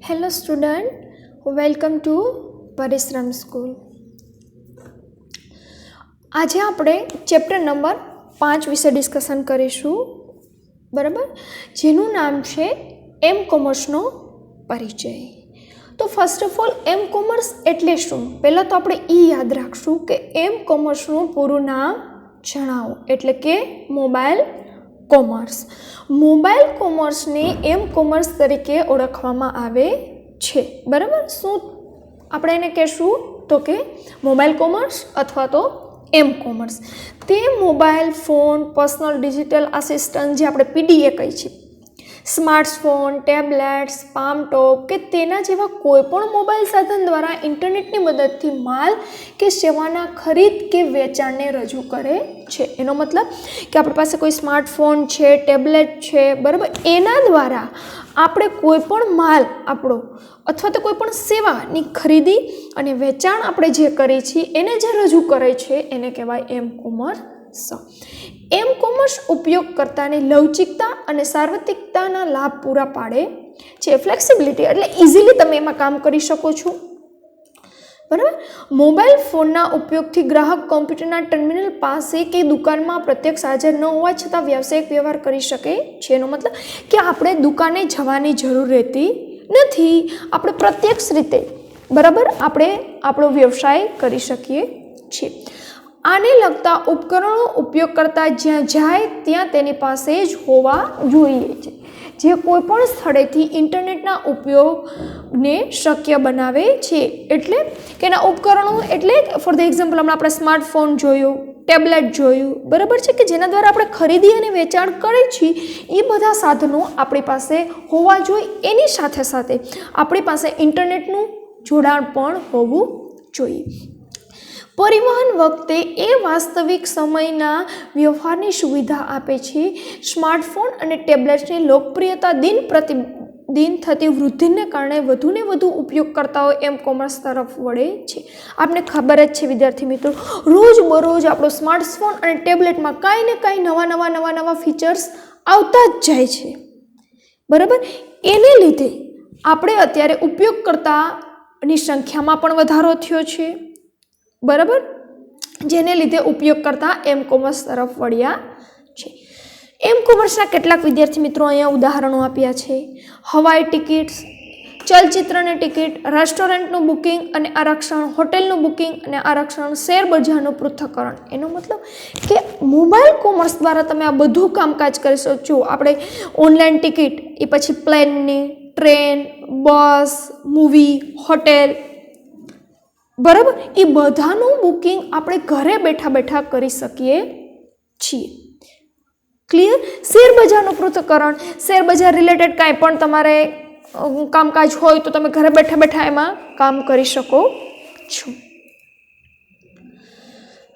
Hello student, welcome to પરિશ્રમ school. આજે આપણે ચેપ્ટર નંબર 5 વિશે ડિસ્કશન કરીશું, બરાબર, જેનું નામ છે એમ કોમર્સનો પરિચય. તો first of all M commerce એટલે શું? પહેલાં તો આપણે યાદ રાખશું કે એમ કોમર્સનું પૂરું નામ જણાવો, એટલે કે મોબાઈલ કોમર્સ. મોબાઈલ કોમર્સને એમ કોમર્સ તરીકે ઓળખવામાં આવે છે, બરાબર. શું આપણે એને કહેશું? તો કે મોબાઈલ કોમર્સ અથવા તો એમ કોમર્સ. તે mobile phone, personal digital assistant, જે આપણે પીડીએ કહીએ છીએ, સ્માર્ટફોન, ટેબ્લેટ્સ, પામ ટોપ કે તેના જેવા કોઈપણ મોબાઈલ સાધન દ્વારા ઇન્ટરનેટની મદદથી માલ કે સેવાના ખરીદ કે વેચાણને રજૂ કરે છે. એનો મતલબ કે આપણી પાસે કોઈ સ્માર્ટફોન છે, ટેબ્લેટ છે, બરાબર, એના દ્વારા આપણે કોઈપણ માલ આપણો અથવા તો કોઈપણ સેવાની ખરીદી અને વેચાણ આપણે જે કરીએ છીએ એને જે રજૂ કરે છે એને કહેવાય એમ કોમર્સ. એમ કોમર્સ ઉપયોગકર્તાને લવચિકતા અને સાર્વત્રિકતાના લાભ પૂરા પાડે છે. ફ્લેક્સિબિલિટી એટલે ઇઝીલી તમે એમાં કામ કરી શકો છો, બરાબર. મોબાઈલ ફોનના ઉપયોગથી ગ્રાહક કોમ્પ્યુટરના ટર્મિનલ પાસે કે દુકાનમાં પ્રત્યક્ષ હાજર ન હોવા છતાં વ્યવસાયિક વ્યવહાર કરી શકે છે. એનો મતલબ કે આપણે દુકાને જવાની જરૂર રહેતી નથી, આપણે પ્રત્યક્ષ રીતે, બરાબર, આપણે આપણો વ્યવસાય કરી શકીએ છીએ. આને લગતા ઉપકરણો ઉપયોગકર્તા જ્યાં જાય ત્યાં તેની પાસે જ હોવા જોઈએ છે, જે કોઈપણ સ્થળેથી ઇન્ટરનેટના ઉપયોગને શક્ય બનાવે છે. એટલે કે એના ઉપકરણો એટલે ફોર ધ એક્ઝામ્પલ હમણાં આપણે સ્માર્ટફોન જોયું, ટેબ્લેટ જોયું, બરાબર છે, કે જેના દ્વારા આપણે ખરીદી અને વેચાણ કરીએ છીએ. એ બધા સાધનો આપણી પાસે હોવા જોઈએ. એની સાથે સાથે આપણી પાસે ઇન્ટરનેટનું જોડાણ પણ હોવું જોઈએ. પરિવહન વખતે એ વાસ્તવિક સમયના વ્યવહારની સુવિધા આપે છે. સ્માર્ટફોન અને ટેબ્લેટ્સની લોકપ્રિયતા દિન પ્રતિદિન થતી વૃદ્ધિને કારણે વધુને વધુ ઉપયોગકર્તાઓ એમ કોમર્સ તરફ વળે છે. આપને ખબર જ છે વિદ્યાર્થી મિત્રો, રોજબરોજ આપણો સ્માર્ટફોન અને ટેબ્લેટમાં કાંઈ ને કાંઈ નવા ફીચર્સ આવતા જ જાય છે, બરાબર. એને લીધે આપણે અત્યારે ઉપયોગકર્તાની સંખ્યામાં પણ વધારો થયો છે, બરાબર, જેને લીધે ઉપયોગકર્તા એમ કોમર્સ તરફ વળ્યા છે. એમ કોમર્સના કેટલાક વિદ્યાર્થી મિત્રો અહીંયા ઉદાહરણો આપ્યા છે. હવાઈ ટિકિટ્સ, ચલચિત્રની ટિકિટ, રેસ્ટોરન્ટનું બુકિંગ અને આરક્ષણ, હોટેલનું બુકિંગ અને આરક્ષણ, શેર બજારનું પૃથ્થકરણ. એનો મતલબ કે મોબાઈલ કોમર્સ દ્વારા તમે આ બધું કામકાજ કરી શકો છો. આપણે ઓનલાઈન ટિકિટ, એ પછી પ્લેનની, ટ્રેન, બસ, મૂવી, હોટેલ, બરાબર, એ બધાનું બુકિંગ આપણે ઘરે બેઠા બેઠા કરી શકીએ છીએ. ક્લિયર? શેર બજારનું પૃથ્થકરણ, શેર બજાર રિલેટેડ કાંઈ પણ તમારે કામકાજ હોય તો તમે ઘરે બેઠા બેઠા એમાં કામ કરી શકો છો.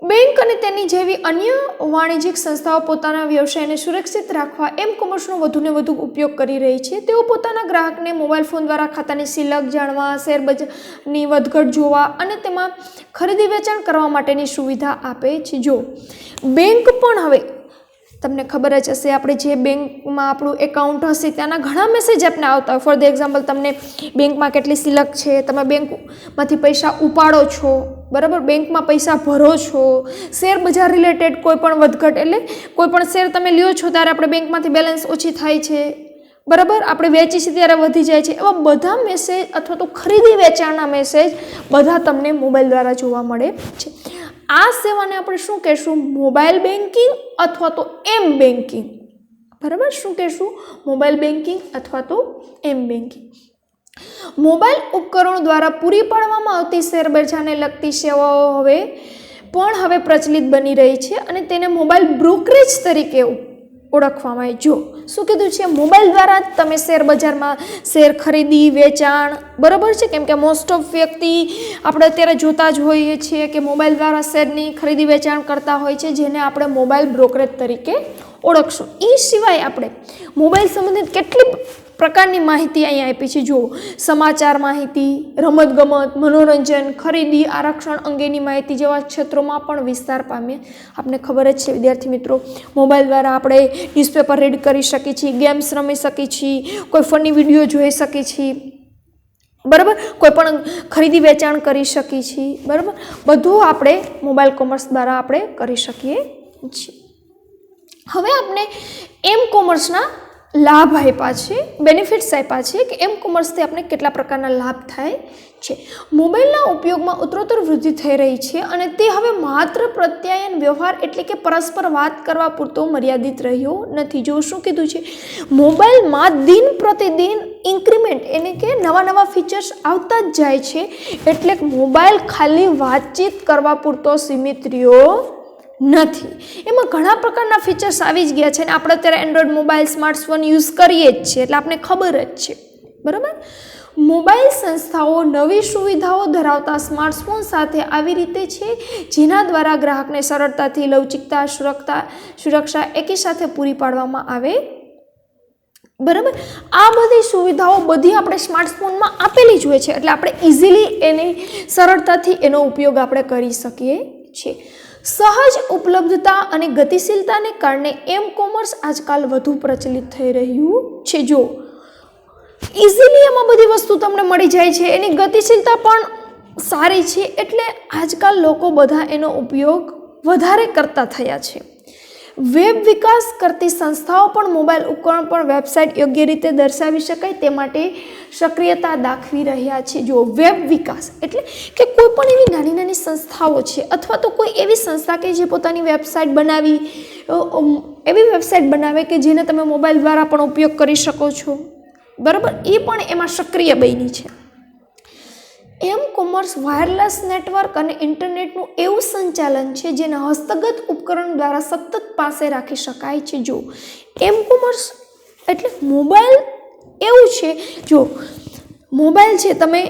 બેંક અને તેની જેવી અન્ય વાણિજ્યિક સંસ્થાઓ પોતાના વ્યવસાયને સુરક્ષિત રાખવા એમ કોમર્સનો વધુને વધુ ઉપયોગ કરી રહી છે. તેઓ પોતાના ગ્રાહકને મોબાઈલ ફોન દ્વારા ખાતાની સિલક જાણવા, શેર બજારની વધઘટ જોવા અને તેમાં ખરીદી વેચાણ કરવા માટેની સુવિધા આપે છે. જો બેંક પણ હવે તમને ખબર જ હશે, આપણે જે બેંકમાં આપણું એકાઉન્ટ હશે ત્યાંના ઘણા મેસેજ આપને આવતા હોય. ફોર ધ એક્ઝામ્પલ, તમને બેંકમાં કેટલી સિલક છે, તમે બેંકમાંથી પૈસા ઉપાડો છો, બરાબર, બેંકમાં પૈસા ભરો છો, શેર બજાર રિલેટેડ કોઈ પણ વધઘટ, એટલે કોઈ પણ શેર તમે લ્યો છો ત્યારે આપણે બેંકમાંથી બેલેન્સ ઓછી થાય છે, બરાબર, આપણે વેચીએ છીએ ત્યારે વધી જાય છે. એવા બધા મેસેજ અથવા તો ખરીદી વેચાણના મેસેજ બધા તમને મોબાઈલ દ્વારા જોવા મળે છે. આ સેવાને આપણે શું કહેશું? મોબાઈલ બેન્કિંગ અથવા તો એમ બેન્કિંગ, બરાબર. શું કહેશું? મોબાઈલ બેન્કિંગ અથવા તો એમ બેન્કિંગ. મોબાઈલ ઉપકરણો દ્વારા પૂરી પાડવામાં આવતી શેરબજારને લગતી સેવાઓ હવે પ્રચલિત બની રહી છે અને તેને મોબાઈલ બ્રોકરેજ તરીકે ઓળખવામાં આવે. જો શું કીધું છે? મોબાઈલ દ્વારા તમે શેર બજારમાં શેર ખરીદી વેચાણ, બરાબર છે, કેમ કે મોસ્ટ ઓફ વ્યક્તિ આપણે અત્યારે જોતા જ હોઈએ છીએ કે મોબાઈલ દ્વારા શેરની ખરીદી વેચાણ કરતા હોય છે, જેને આપણે મોબાઈલ બ્રોકરેજ તરીકે ઓળખશું. એ સિવાય આપણે મોબાઈલ સંબંધિત કેટલી પ્રકારની માહિતી અહીંયા આપી છે. જો સમાચાર માહિતી, રમતગમત, મનોરંજન, ખરીદી, આરક્ષણ અંગેની માહિતી જેવા ક્ષેત્રોમાં પણ વિસ્તાર પામે. આપને ખબર જ છે વિદ્યાર્થી મિત્રો, મોબાઈલ દ્વારા આપણે ન્યૂઝપેપર રીડ કરી શકીએ છીએ, ગેમ્સ રમી શકીએ છીએ, કોઈ ફની વિડીયો જોઈ શકીએ છીએ, બરાબર, કોઈ પણ ખરીદી વેચાણ કરી શકીએ છીએ, બરાબર, બધું આપણે મોબાઈલ કોમર્સ દ્વારા આપણે કરી શકીએ છીએ. હવે આપણે એમ કોમર્સના લાભ આપ્યા છે, બેનિફિટ્સ આપ્યા છે કે એમ કોમર્સથી આપણે કેટલા પ્રકારના લાભ થાય છે. મોબાઈલના ઉપયોગમાં ઉત્તરોત્તર વૃદ્ધિ થઈ રહી છે અને તે હવે માત્ર પ્રત્યાયન વ્યવહાર એટલે કે પરસ્પર વાત કરવા પૂરતો મર્યાદિત રહ્યો નથી. જો શું કીધું છે, મોબાઈલમાં દિન પ્રતિદિન ઇન્ક્રીમેન્ટ એટલે કે નવા નવા ફીચર્સ આવતા જ જાય છે, એટલે મોબાઈલ ખાલી વાતચીત કરવા પૂરતો સીમિત રહ્યો નથી. એમાં ઘણા પ્રકારના ફીચર્સ આવી જ ગયા છે અને આપણે અત્યારે એન્ડ્રોઈડ મોબાઈલ સ્માર્ટફોન યુઝ કરીએ જ છીએ, એટલે આપણે ખબર જ છે, બરાબર. મોબાઈલ સંસ્થાઓ નવી સુવિધાઓ ધરાવતા સ્માર્ટફોન સાથે આવી રીતે છે જેના દ્વારા ગ્રાહકને સરળતાથી લવચિકતા, સુરક્ષા એકી સાથે પૂરી પાડવામાં આવે, બરાબર. આ બધી સુવિધાઓ બધી આપણે સ્માર્ટફોનમાં આપેલી જ હોય છે, એટલે આપણે ઇઝીલી એને સરળતાથી એનો ઉપયોગ આપણે કરી શકીએ છીએ. સહજ ઉપલબ્ધતા અને ગતિશીલતાને કારણે એમ કોમર્સ આજકાલ વધુ પ્રચલિત થઈ રહ્યું છે. જો ઇઝીલી એમાં બધી વસ્તુ તમને મળી જાય છે, એની ગતિશીલતા પણ સારી છે, એટલે આજકાલ લોકો બધા એનો ઉપયોગ વધારે કરતા થયા છે. વેબ વિકાસ કરતી સંસ્થાઓ પણ મોબાઈલ ઉપકરણ પર વેબસાઇટ યોગ્ય રીતે દર્શાવી શકાય તે માટે સક્રિયતા દાખવી રહ્યા છે. જો વેબ વિકાસ એટલે કે કોઈ પણ એવી નાની નાની સંસ્થાઓ છે અથવા તો કોઈ એવી સંસ્થા કે જે પોતાની વેબસાઇટ બનાવી એવી વેબસાઇટ બનાવે કે જેને તમે મોબાઈલ દ્વારા પણ ઉપયોગ કરી શકો છો, બરાબર, એ પણ એમાં સક્રિય બની છે. એમ કોમર્સ વાયરલેસ નેટવર્ક અને ઇન્ટરનેટનું એવું સંચાલન છે જેને હસ્તગત ઉપકરણ દ્વારા સતત પાસે રાખી શકાય છે. જો એમ કોમર્સ એટલે મોબાઈલ એવું છે, જો મોબાઈલ છે તમે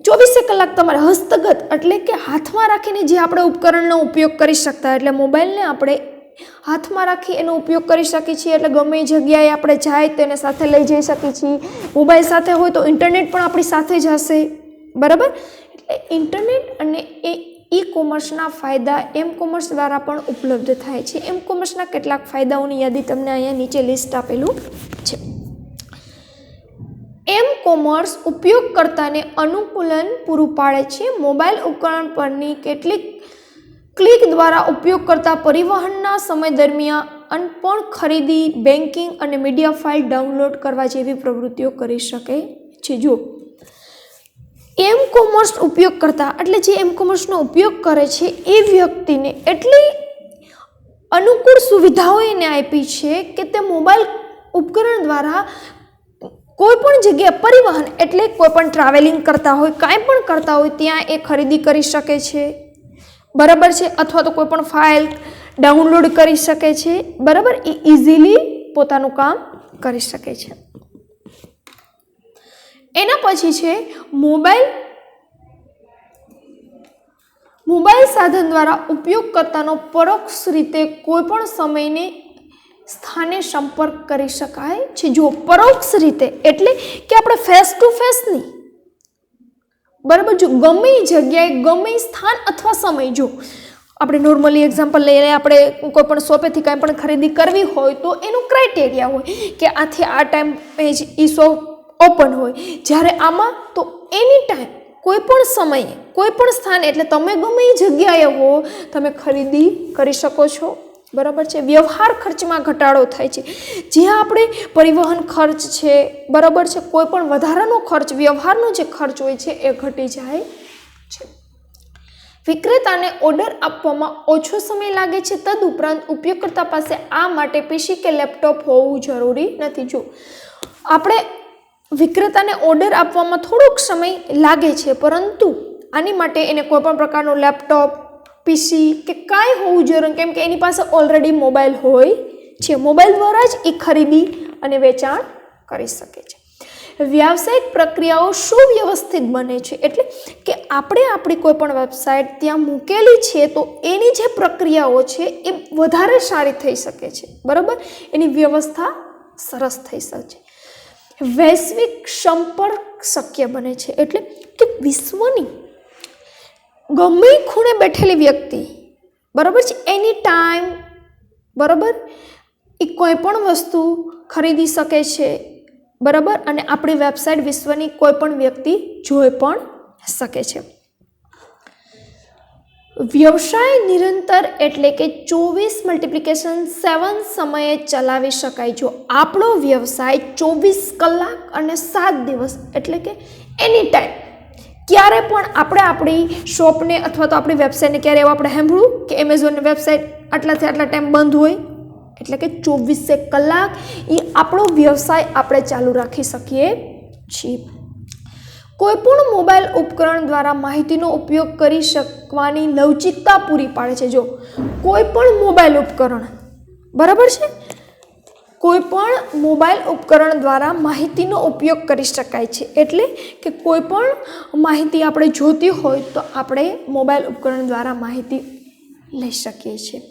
24 કલાક તમારે હસ્તગત એટલે કે હાથમાં રાખીને જે આપણે ઉપકરણનો ઉપયોગ કરી શકતા, એટલે મોબાઈલને આપણે હાથમાં રાખી એનો ઉપયોગ કરી શકીએ છીએ, એટલે ગમે જગ્યાએ આપણે જાય તેને સાથે લઈ જઈ શકીએ છીએ. મોબાઈલ સાથે હોય તો ઇન્ટરનેટ પણ આપણી સાથે જ હશે, બરાબર. એટલે ઇન્ટરનેટ અને ઈ કોમર્સના ફાયદા એમ કોમર્સ દ્વારા પણ ઉપલબ્ધ થાય છે. એમ કોમર્સના કેટલાક ફાયદાઓની યાદી તમને અહીંયા નીચે લિસ્ટ આપેલું છે. એમ કોમર્સ ઉપયોગકર્તાને અનુકૂલન પૂરું પાડે છે. મોબાઈલ ઉપકરણ પરની કેટલીક ક્લિક દ્વારા ઉપયોગકર્તા પરિવહનના સમય દરમિયાન પણ ખરીદી, બેન્કિંગ અને મીડિયા ફાઇલ ડાઉનલોડ કરવા જેવી પ્રવૃત્તિઓ કરી શકે છે. જો એમ કોમર્સ ઉપયોગ કરતા એટલે જે એમ કોમર્સનો ઉપયોગ કરે છે એ વ્યક્તિને એટલી અનુકૂળ સુવિધાઓ એને આપી છે કે તે મોબાઈલ ઉપકરણ દ્વારા કોઈ પણ જગ્યાએ પરિવહન એટલે કોઈ પણ ટ્રાવેલિંગ કરતા હોય, કાંઈ પણ કરતા હોય ત્યાં એ ખરીદી કરી શકે છે, બરાબર છે, અથવા તો કોઈ પણ ફાઇલ ડાઉનલોડ કરી શકે છે, બરાબર, એ ઇઝીલી પોતાનું કામ કરી શકે છે. એના પછી છે મોબાઈલ સાધન દ્વારા ઉપયોગકર્તાનો પરોક્ષ રીતે કોઈ પણ સમયને સ્થાને સંપર્ક કરી શકાય છે. જો પરોક્ષ રીતે એટલે કે આપણે ફેસ ટુ ફેસ નહીં, બરાબર, જો ગમે જગ્યાએ ગમે સ્થાન અથવા સમય, જો આપણે નોર્મલી એક્ઝામ્પલ લઈએ, આપણે કોઈ પણ શોપેથી કાંઈ પણ ખરીદી કરવી હોય તો એનું ક્રાઇટેરિયા હોય કે આથી આ ટાઈમ પેજ એ શોપ ઓપન હોય, જ્યારે આમાં તો એની ટાઈમ કોઈ પણ સમયે કોઈ પણ સ્થાન એટલે તમે ગમે એ જગ્યાએ હો તમે ખરીદી કરી શકો છો, બરાબર છે. વ્યવહાર ખર્ચમાં ઘટાડો થાય છે. જ્યાં આપણે પરિવહન ખર્ચ છે, બરાબર છે, કોઈ પણ વધારાનો ખર્ચ વ્યવહારનો જે ખર્ચ હોય છે એ ઘટી જાય છે. વિક્રેતાને ઓર્ડર આપવામાં ઓછો સમય લાગે છે. તદુપરાંત ઉપયોગકર્તા પાસે આ માટે પીસી કે લેપટોપ હોવું જરૂરી નથી. જો આપણે વિક્રેતાને ઓર્ડર આપવામાં થોડોક સમય લાગે છે, પરંતુ આની માટે એને કોઈ પણ પ્રકારનું લેપટોપ, પીસી કે કાંઈ હોવું જરૂરી, કેમ કે એની પાસે ઓલરેડી મોબાઈલ હોય છે. મોબાઈલ દ્વારા જ એ ખરીદી અને વેચાણ કરી શકે છે. વ્યાવસાયિક પ્રક્રિયાઓ સુવ્યવસ્થિત બને છે, એટલે કે આપણે આપણી કોઈ પણ વેબસાઇટ ત્યાં મૂકેલી છે તો એની જે પ્રક્રિયાઓ છે એ વધારે સારી થઈ શકે છે, બરાબર, એની વ્યવસ્થા સરસ થઈ શકે છે. વૈશ્વિક સંપર્ક શક્ય બને છે, એટલે કે વિશ્વની ગમે ખૂણે બેઠેલી વ્યક્તિ, બરાબર છે, એની ટાઈમ, બરાબર, એ કોઈ પણ વસ્તુ ખરીદી શકે છે, બરાબર, અને આપણી વેબસાઇટ વિશ્વની કોઈ પણ વ્યક્તિ જોઈ પણ શકે છે. વ્યવસાય નિરંતર એટલે કે 24x7 સમયે ચલાવી શકાય. જો આપણો વ્યવસાય 24 કલાક અને 7 દિવસ એટલે કે એની ટાઈમ ક્યારે પણ આપણે આપણી શોપને અથવા તો આપણી વેબસાઇટને ક્યારે એવું આપણે સાંભળ્યું કે એમેઝોનની વેબસાઇટ આટલાથી આટલા ટાઈમ બંધ હોય, એટલે કે 24 કલાક એ આપણો વ્યવસાય આપણે ચાલુ રાખી શકીએ છીએ. કોઈપણ મોબાઈલ ઉપકરણ દ્વારા માહિતીનો ઉપયોગ કરી શકવાની લવચિકતા પૂરી પાડે છે. જો કોઈ પણ મોબાઈલ ઉપકરણ, બરાબર છે, કોઈ પણ મોબાઈલ ઉપકરણ દ્વારા માહિતીનો ઉપયોગ કરી શકાય છે. એટલે કે કોઈ પણ માહિતી આપણે જોતી હોય તો આપણે મોબાઈલ ઉપકરણ દ્વારા માહિતી લઈ શકીએ છીએ.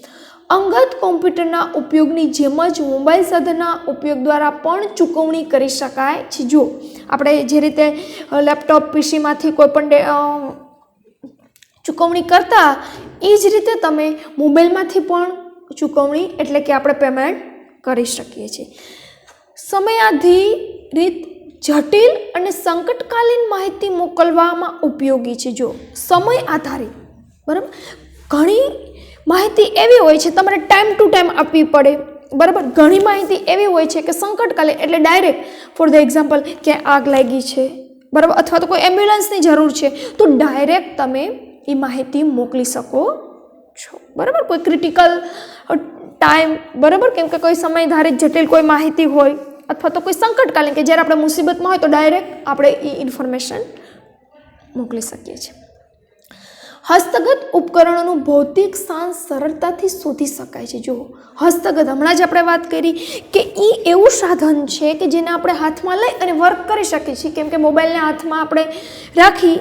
અંગત કોમ્પ્યુટરના ઉપયોગની જેમ જ મોબાઈલ સાધનના ઉપયોગ દ્વારા પણ ચૂકવણી કરી શકાય છે. જો આપણે જે રીતે લેપટોપ પીસીમાંથી કોઈ પણ ચૂકવણી કરતા એ જ રીતે તમે મોબાઈલમાંથી પણ ચૂકવણી એટલે કે આપણે પેમેન્ટ કરી શકીએ છીએ. સમયાધિરિત જટિલ અને સંકટકાલીન માહિતી મોકલવામાં ઉપયોગી છે. જો સમય આધારિત, બરાબર, ઘણી માહિતી એવી હોય છે તમારે ટાઈમ ટુ ટાઈમ આપવી પડે, બરાબર. ઘણી માહિતી એવી હોય છે કે સંકટકાલીન એટલે ડાયરેક્ટ, ફોર ધ એક્ઝામ્પલ કે આગ લાગી છે, બરાબર, અથવા તો કોઈ એમ્બ્યુલન્સની જરૂર છે તો ડાયરેક્ટ તમે એ માહિતી મોકલી શકો છો, બરાબર. કોઈ ક્રિટિકલ ટાઈમ, બરાબર, કેમ કે કોઈ સમયધારિત જટિલ કોઈ માહિતી હોય અથવા તો કોઈ સંકટકાલીન કે જ્યારે આપણે મુસીબતમાં હોય તો ડાયરેક્ટ આપણે એ ઇન્ફોર્મેશન મોકલી શકીએ છીએ. હસ્તગત ઉપકરણોનું ભૌતિક સ્થાન સરળતાથી શોધી શકાય છે. જો હસ્તગત, હમણાં જ આપણે વાત કરી કે એ એવું સાધન છે કે જેને આપણે હાથમાં લઈ અને વર્ક કરી શકીએ છીએ, કેમ કે મોબાઈલને હાથમાં આપણે રાખી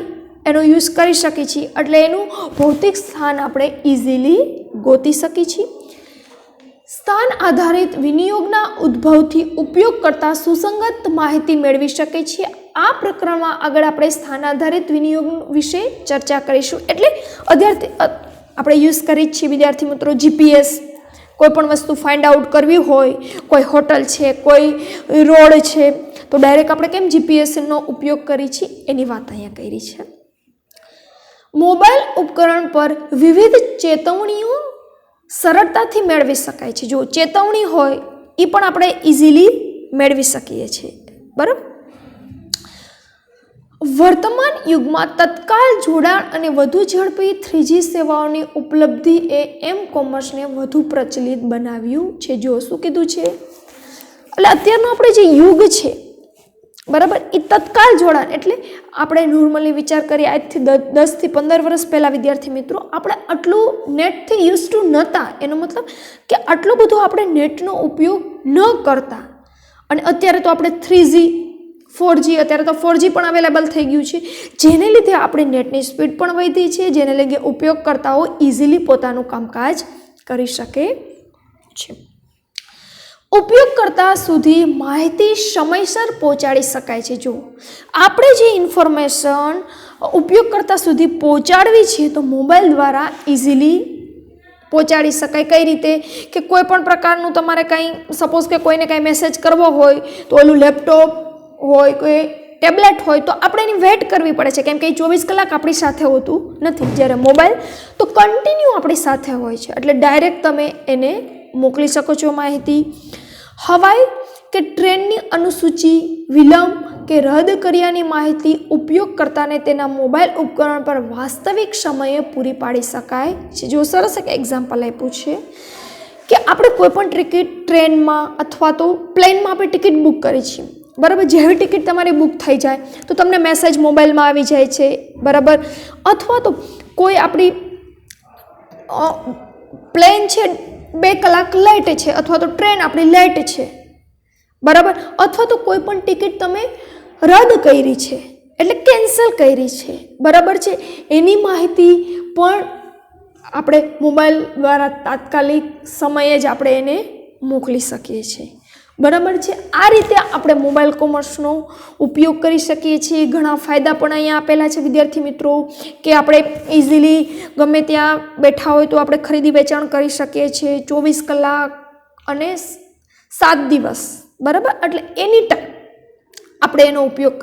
એનો યુઝ કરી શકીએ છીએ, એટલે એનું ભૌતિક સ્થાન આપણે ઇઝીલી ગોતી શકીએ છીએ. સ્થાન આધારિત વિનિયોગના ઉદ્ભવથી ઉપયોગ કરતા સુસંગત માહિતી મેળવી શકે છે. આ પ્રકરણમાં આગળ આપણે સ્થાન આધારિત વિનિયોગ વિશે ચર્ચા કરીશું. એટલે આપણે યુઝ કરી છીએ વિદ્યાર્થી મિત્રો જીપીએસ, કોઈ પણ વસ્તુ ફાઇન્ડ આઉટ કરવી હોય, કોઈ હોટલ છે, કોઈ રોડ છે, તો ડાયરેક્ટ આપણે કેમ જીપીએસનો ઉપયોગ કરી છીએ એની વાત અહીંયા કરી છે. મોબાઈલ ઉપકરણ પર વિવિધ ચેતવણીઓ સરળતાથી મેળવી શકાય છે. જો ચેતવણી હોય એ પણ આપણે ઇઝીલી મેળવી શકીએ છીએ, બરાબર. વર્તમાન યુગમાં તત્કાલ જોડાણ અને વધુ ઝડપી 3G સેવાઓની ઉપલબ્ધિ એ એમ કોમર્સને વધુ પ્રચલિત બનાવ્યું છે. જો શું કીધું છે, એટલે અત્યારનો આપણે જે યુગ છે, બરાબર, એ તત્કાલ જોડાણ એટલે આપણે નોર્મલી વિચાર કરીએ આજથી 10 થી 15 વર્ષ પહેલાં વિદ્યાર્થી મિત્રો આપણે આટલું નેટથી યુઝ ટુ નહોતા. એનો મતલબ કે આટલો બધો આપણે નેટનો ઉપયોગ ન કરતા, અને અત્યારે તો આપણે 3G 4G, અત્યારે તો 4G પણ અવેલેબલ થઈ ગયું છે, જેને લીધે આપણી નેટની સ્પીડ પણ વધી છે, જેને લીધે ઉપયોગકર્તાઓ ઇઝીલી પોતાનું કામકાજ કરી શકે છે. ઉપયોગકર્તા સુધી માહિતી સમયસર પહોંચાડી શકાય છે. જો આપણે જે ઇન્ફોર્મેશન ઉપયોગકર્તા સુધી પહોંચાડવી છે તો મોબાઈલ દ્વારા ઇઝીલી પહોંચાડી શકાય. કઈ રીતે કે કોઈ પણ પ્રકારનું તમારે કંઈ સપોઝ કે કોઈને કંઈ મેસેજ કરવો હોય તો ઓલું લેપટોપ હોય, કોઈ ટેબ્લેટ હોય તો આપણે એની વેઇટ કરવી પડે છે, કેમ કે 24 કલાક આપણી સાથે હોતું નથી. જ્યારે મોબાઈલ તો કન્ટિન્યુ આપણી સાથે હોય છે, એટલે ડાયરેક્ટ તમે એને મોકલી શકો છો માહિતી. હવાઈ કે ટ્રેનની અનુસૂચિ, વિલંબ કે રદ કર્યાની માહિતી ઉપયોગકર્તાને તેના મોબાઈલ ઉપકરણ પર વાસ્તવિક સમયે પૂરી પાડી શકાય છે. જો સરસ એક એક્ઝામ્પલ આપ્યું છે કે આપણે કોઈ પણ ટિકિટ ટ્રેનમાં અથવા તો પ્લેનમાં આપણે ટિકિટ બુક કરી છે, બરાબર. જેવી ટિકિટ તમારી બુક થઈ જાય તો તમને મેસેજ મોબાઈલમાં આવી જાય છે, બરાબર. અથવા તો કોઈ આપણી પ્લેન છે 2 કલાક લેટ છે, અથવા તો ટ્રેન આપણી લેટ છે, બરાબર. અથવા તો કોઈ પણ ટિકિટ તમે રદ કરી છે એટલે કેન્સલ કરી છે, બરાબર છે, એની માહિતી પણ આપણે મોબાઈલ દ્વારા તાત્કાલિક સમયે જ આપણે એને મોકલી શકીએ છીએ, બરાબર છે. આ રીતે આપણે મોબાઈલ કોમર્સનો ઉપયોગ કરી શકીએ છીએ. ઘણા ફાયદા પણ અહીંયા આપેલા છે વિદ્યાર્થી મિત્રો, કે આપણે ઇઝીલી ગમે ત્યાં બેઠા હોય તો આપણે ખરીદી વેચાણ કરી શકીએ છીએ 24 કલાક અને 7 દિવસ, બરાબર. એટલે એની ટાઈમ આપણે એનો ઉપયોગ